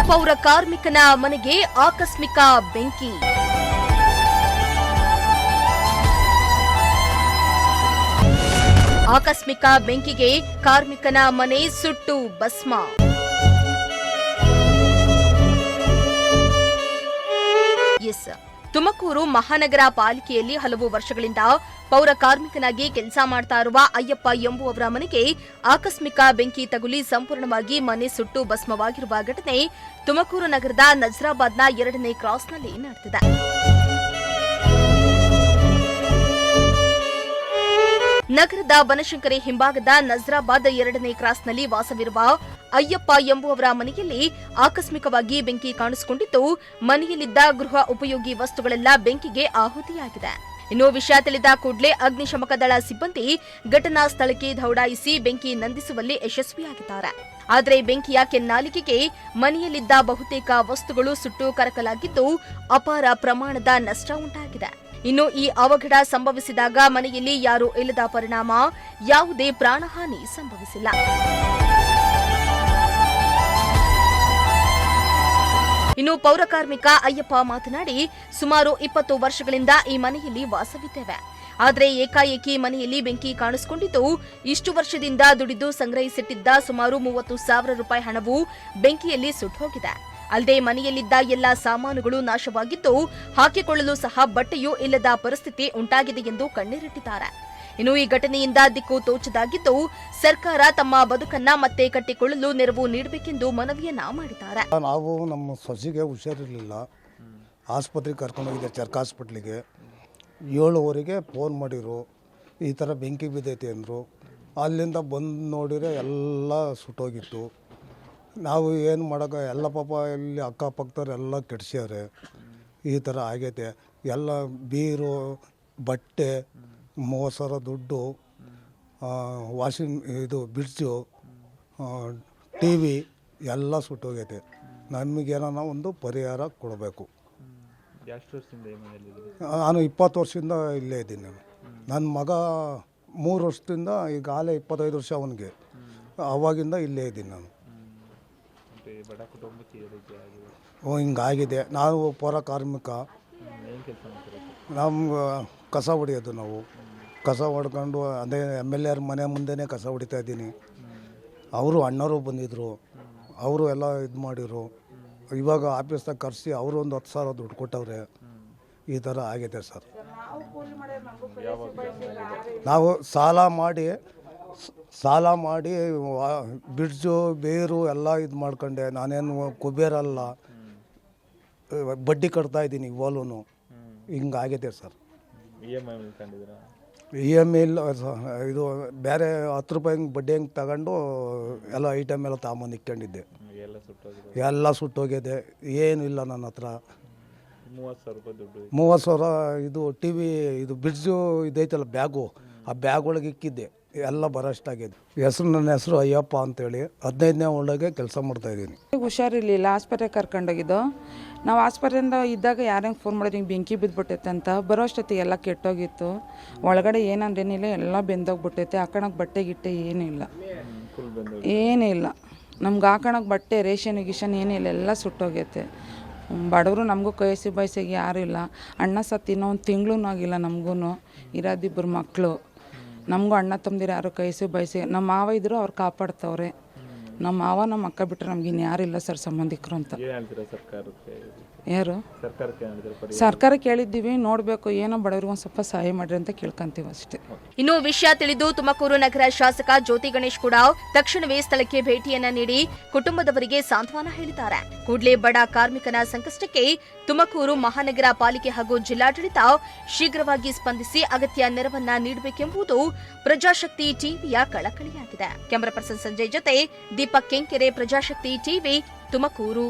ಪೌರ ಕಾರ್ಮಿಕನ ಮನೆಗೆ ಆಕಸ್ಮಿಕ ಬೆಂಕಿ. ಆಕಸ್ಮಿಕ ಬೆಂಕಿಗೆ ಕಾರ್ಮಿಕನ ಮನೆ ಸುಟ್ಟು ಭಸ್ಮ. ತುಮಕೂರು ಮಹಾನಗರ ಪಾಲಿಕೆಯಲ್ಲಿ ಹಲವು ವರ್ಷಗಳಿಂದ ಪೌರ ಕಾರ್ಮಿಕನಾಗಿ ಕೆಲಸ ಮಾಡ್ತಾ ಇರುವ ಅಯ್ಯಪ್ಪ ಎಂಬುವವರ ಮನೆಗೆ ಆಕಸ್ಮಿಕ ಬೆಂಕಿ ತಗುಲಿ ಸಂಪೂರ್ಣವಾಗಿ ಮನೆ ಸುಟ್ಟು ಭಸ್ಮವಾಗಿರುವ ಘಟನೆ ತುಮಕೂರು ನಗರದ ನಜರಾಬಾದ್ನ 2ನೇ ಕ್ರಾಸ್ನಲ್ಲಿ ನಡೆದಿದೆ. ನಗರದ ಬನಶಂಕರಿ ಹಿಂಭಾಗದ ನಜರಾಬಾದ್ 2ನೇ ಕ್ರಾಸ್ನಲ್ಲಿ ವಾಸವಿರುವ ಅಯ್ಯಪ್ಪ ಎಂಬುವವರ ಮನೆಯಲ್ಲಿ ಆಕಸ್ಮಿಕವಾಗಿ ಬೆಂಕಿ ಕಾಣಿಸಿಕೊಂಡಿದ್ದು, ಮನೆಯಲ್ಲಿದ್ದ ಗೃಹ ಉಪಯೋಗಿ ವಸ್ತುಗಳೆಲ್ಲ ಬೆಂಕಿಗೆ ಆಹುತಿಯಾಗಿದೆ. ಇನ್ನು ವಿಷಯ ತಿಳಿದ ಕೂಡಲೇ ಅಗ್ನಿಶಾಮಕ ದಳ ಸಿಬ್ಬಂದಿ ಘಟನಾ ಸ್ಥಳಕ್ಕೆ ದೌಡಾಯಿಸಿ ಬೆಂಕಿ ನಂದಿಸುವಲ್ಲಿ ಯಶಸ್ವಿಯಾಗಿದ್ದಾರೆ. ಆದರೆ ಬೆಂಕಿಯ ಕೆನ್ನಾಲಿಗೆಗೆ ಮನೆಯಲ್ಲಿದ್ದ ಬಹುತೇಕ ವಸ್ತುಗಳು ಸುಟ್ಟು ಕರಕಲಾಗಿದ್ದು, ಅಪಾರ ಪ್ರಮಾಣದ ನಷ್ಟ ಉಂಟಾಗಿದೆ. ಇನ್ನು ಈ ಅವಘಡ ಸಂಭವಿಸಿದಾಗ ಮನೆಯಲ್ಲಿ ಯಾರೂ ಇಲ್ಲದ ಪರಿಣಾಮ ಯಾವುದೇ ಪ್ರಾಣಹಾನಿ ಸಂಭವಿಸಿಲ್ಲ. ಇನ್ನು ಪೌರ ಕಾರ್ಮಿಕ ಅಯ್ಯಪ್ಪ ಮಾತನಾಡಿ, ಸುಮಾರು 20 ವರ್ಷಗಳಿಂದ ಈ ಮನೆಯಲ್ಲಿ ವಾಸವಿದ್ದೇವೆ. ಆದರೆ ಏಕಾಏಕಿ ಮನೆಯಲ್ಲಿ ಬೆಂಕಿ ಕಾಣಿಸಿಕೊಂಡಿದ್ದು, ಇಷ್ಟು ವರ್ಷದಿಂದ ದುಡಿದು ಸಂಗ್ರಹಿಸಿಟ್ಟಿದ್ದ ಸುಮಾರು 30,000 ರೂಪಾಯಿ ಹಣವು ಬೆಂಕಿಯಲ್ಲಿ ಸುಟ್ಟುಹೋಗಿದೆ. ಅಲ್ಲದೆ ಮನೆಯಲ್ಲಿದ್ದ ಎಲ್ಲಾ ಸಾಮಾನುಗಳು ನಾಶವಾಗಿದ್ದು, ಹಾಕಿಕೊಳ್ಳಲು ಸಹ ಬಟ್ಟೆಯೂ ಇಲ್ಲದ ಪರಿಸ್ಥಿತಿ ಉಂಟಾಗಿದೆ ಎಂದು ಕಣ್ಣೀರಿಟ್ಟಿದ್ದಾರೆ. ಇನ್ನು ಈ ಘಟನೆಯಿಂದ ದಿಕ್ಕು ತೋಚದಾಗಿದ್ದು, ಸರ್ಕಾರ ತಮ್ಮ ಬದುಕನ್ನ ಮತ್ತೆ ಕಟ್ಟಿಕೊಳ್ಳಲು ನೆರವು ನೀಡಬೇಕೆಂದು ಮನವಿಯನ್ನ ಮಾಡಿದ್ದಾರೆ. ನಾವು ನಮ್ಮ ಸೊಸೆಗೆ ಹುಷಾರಿರಲಿಲ್ಲ, ಆಸ್ಪತ್ರೆಗೆ ಕರ್ಕೊಂಡು ಹೋಗಿದ್ದೆ, ಚರ್ಕ ಹಾಸ್ಪಿಟ್ಲಿಗೆ. 7:00ವರೆಗೆ ಫೋನ್ ಮಾಡಿರು, ಈ ಥರ ಬೆಂಕಿ ಬಿದ್ದೈತೆ ಅಂದರು. ಅಲ್ಲಿಂದ ಬಂದು ನೋಡಿದರೆ ಎಲ್ಲ ಸುಟ್ಟೋಗಿತ್ತು. ನಾವು ಏನು ಮಾಡೋಕೆ, ಎಲ್ಲ ಪಾಪ ಇಲ್ಲಿ ಅಕ್ಕಪಕ್ಕದವ್ರು ಎಲ್ಲ ಕೆಡ್ಸ್ಯಾರೆ. ಈ ಥರ ಆಗೈತೆ. ಎಲ್ಲ ಬೀರು, ಬಟ್ಟೆ, 30,000 ದುಡ್ಡು, ಬಿಡ್ಜು, TV ಎಲ್ಲ ಸುಟ್ಟೋಗೈತೆ. ನಮಗೇನ ಒಂದು ಪರಿಹಾರ ಕೊಡಬೇಕು. ನಾನು 20 ವರ್ಷದಿಂದ ಇಲ್ಲೇ ಇದ್ದೀನಿ. ನನ್ನ ಮಗ 3 ವರ್ಷದಿಂದ, ಈಗಾಗಲೇ 25 ವರ್ಷ ಅವನಿಗೆ. ಅವಾಗಿಂದ ಇಲ್ಲೇ ಇದ್ದೀನಿ ನಾನು. ಹಿಂಗಾಗಿದೆ. ನಾವು ಪೌರ ಕಾರ್ಮಿಕ, ನಮ್ಗೆ ಕಸ ಹೊಡಿಯೋದು. ನಾವು ಕಸ ಹೊಡ್ಕೊಂಡು ಅದೇ MLA ಮನೆ ಮುಂದೆನೇ ಕಸ ಹೊಡಿತಾ ಇದ್ದೀನಿ. ಅವರು ಅಣ್ಣವರು ಬಂದಿದ್ದರು, ಅವರು ಎಲ್ಲ ಇದು ಮಾಡಿದ್ರು. ಇವಾಗ ಆಫೀಸ್ದಾಗ ಕರೆಸಿ ಅವರು ಒಂದು 10,000 ದುಡ್ಡು ಕೊಟ್ಟವ್ರೆ. ಈ ಥರ ಆಗಿದೆ ಸರ್. ನಾವು ಸಾಲ ಮಾಡಿ ಬಿಡ್ಜು, ಬೇರು ಎಲ್ಲ ಇದು ಮಾಡ್ಕೊಂಡೆ. ನಾನೇನು ಕುಬೇರಲ್ಲ, ಬಡ್ಡಿ ಕಟ್ತಾ ಇದ್ದೀನಿ ಇವಾಗಲೂ. ಹಿಂಗಾಗಿದೆ ಸರ್. EMI ಇಲ್ಲ, ಇದು ಬೇರೆ 10 ರೂಪಾಯಿ ಬಡ್ಡಿ ಹೆಂಗೆ ತಗೊಂಡು ಎಲ್ಲ ಐಟಮ್ ಎಲ್ಲ ತಗೊಂಬಂದು ಇಕ್ಕೊಂಡಿದ್ದೆ. ಎಲ್ಲ ಸುಟ್ಟೋಗಿದೆ. ಏನೂ ಇಲ್ಲ ನನ್ನ ಹತ್ರ. 30,000 ಇದು TV, ಇದು ಬಿಡ್ಜು ಇದೈತಲ್ಲ ಬ್ಯಾಗು, ಆ ಬ್ಯಾಗ್ ಒಳಗೆ ಇಕ್ಕಿದ್ದೆ. ಎಲ್ಲ ಬರೋಷ್ಟಾಗಿದೆ. ನನ್ನ ಹೆಸರು ಅಯ್ಯಪ್ಪ ಅಂತೇಳಿ 15ನೇ ಒಳಗೆ ಕೆಲಸ ಮಾಡ್ತಾಯಿದ್ದೀನಿ. ಹುಷಾರಿರಲಿಲ್ಲ, ಆಸ್ಪತ್ರೆಗೆ ಕರ್ಕೊಂಡೋಗಿದ್ದು. ನಾವು ಆಸ್ಪತ್ರೆಯಿಂದ ಇದ್ದಾಗ ಯಾರಂಗೆ ಫೋನ್ ಮಾಡಿದ್ರೆ ಹಿಂಗೆ ಬೆಂಕಿ ಬಿದ್ದುಬಿಟ್ಟೈತೆ ಅಂತ. ಬರೋ ಅಷ್ಟೊತ್ತಿಗೆ ಎಲ್ಲ ಕೆಟ್ಟೋಗಿತ್ತು. ಒಳಗಡೆ ಏನಂದ್ರೇನಿಲ್ಲ, ಎಲ್ಲ ಬೆಂದೋಗ್ಬಿಟ್ಟೈತೆ. ಹಾಕೋಣಕ್ಕೆ ಬಟ್ಟೆ ಗಿಟ್ಟೆ ಏನಿಲ್ಲ, ಏನಿಲ್ಲ. ನಮ್ಗೆ ಹಾಕೋಣಕ್ಕೆ ಬಟ್ಟೆ, ರೇಷನ್ ಗಿಷನ್ ಏನಿಲ್ಲ, ಎಲ್ಲ ಸುಟ್ಟೋಗೈತೆ. ಬಡವರು ನಮಗೂ ಕೈಸಿ ಬಯಸಿಗೆ ಯಾರೂ ಇಲ್ಲ. ಅಣ್ಣ ಸತ್ತು ಇನ್ನೂ 1 ತಿಂಗಳೂ ಆಗಿಲ್ಲ. ನಮಗೂ ಇರೋದಿಬ್ಬರು ಮಕ್ಕಳು. ನಮಗೂ ಅಣ್ಣ ತಮ್ಮದಿರು ಯಾರು ಕೈಸಿ ಬಯಸಿ. ನಮ್ಮ ಮಾವ ಇದ್ರು, ಅವ್ರು ಕಾಪಾಡ್ತವ್ರೆ. ನಮ್ಮ ಮಾವ ನಮ್ಮ ಅಕ್ಕ ಬಿಟ್ಟರೆ ನಮ್ಗೆ ಇನ್ಯಾರಿಲ್ಲ ಸರ್ ಸಂಬಂಧಿಕರು ಅಂತ. ಯಾರು ಸರ್ಕಾರ ಕೇಳಿದ್ದೀವಿ, ನೋಡಬೇಕು. ಏನೋ ಬಡವ್ರಿಗೆ ಒಂದು ಸ್ವಲ್ಪ ಸಹಾಯ ಮಾಡ್ರಿ ಅಂತ ಕೇಳ್ಕೊಂತೀವಿ ಅಷ್ಟೇ. ಇನ್ನು ವಿಷಯ ತಿಳಿದು ತುಮಕೂರು ನಗರ ಶಾಸಕ ಜ್ಯೋತಿ ಗಣೇಶ್ ಕೂಡ ತಕ್ಷಣವೇ ಸ್ಥಳಕ್ಕೆ ಭೇಟಿಯನ್ನ ನೀಡಿ ಕುಟುಂಬದವರಿಗೆ ಸಾಂತ್ವನ ಹೇಳಿದ್ದಾರೆ. ಕೂಡಲೇ ಬಡ ಕಾರ್ಮಿಕನ ಸಂಕಷ್ಟಕ್ಕೆ ತುಮಕೂರು ಮಹಾನಗರ ಪಾಲಿಕೆ ಹಾಗೂ ಜಿಲ್ಲಾಡಳಿತ ಶೀಘ್ರವಾಗಿ ಸ್ಪಂದಿಸಿ ಅಗತ್ಯ ನೆರವನ್ನ ನೀಡಬೇಕೆಂಬುದು ಪ್ರಜಾಶಕ್ತಿ ಟಿವಿಯ ಕಳಕಳಿಯಾಗಿದೆ. ಕ್ಯಾಮರಾ ಪರ್ಸನ್ ಸಂಜಯ್ ಜೊತೆ ದೀಪಕ್ ಕೆಂಕೆರೆ, ಪ್ರಜಾಶಕ್ತಿ ಟಿವಿ, ತುಮಕೂರು.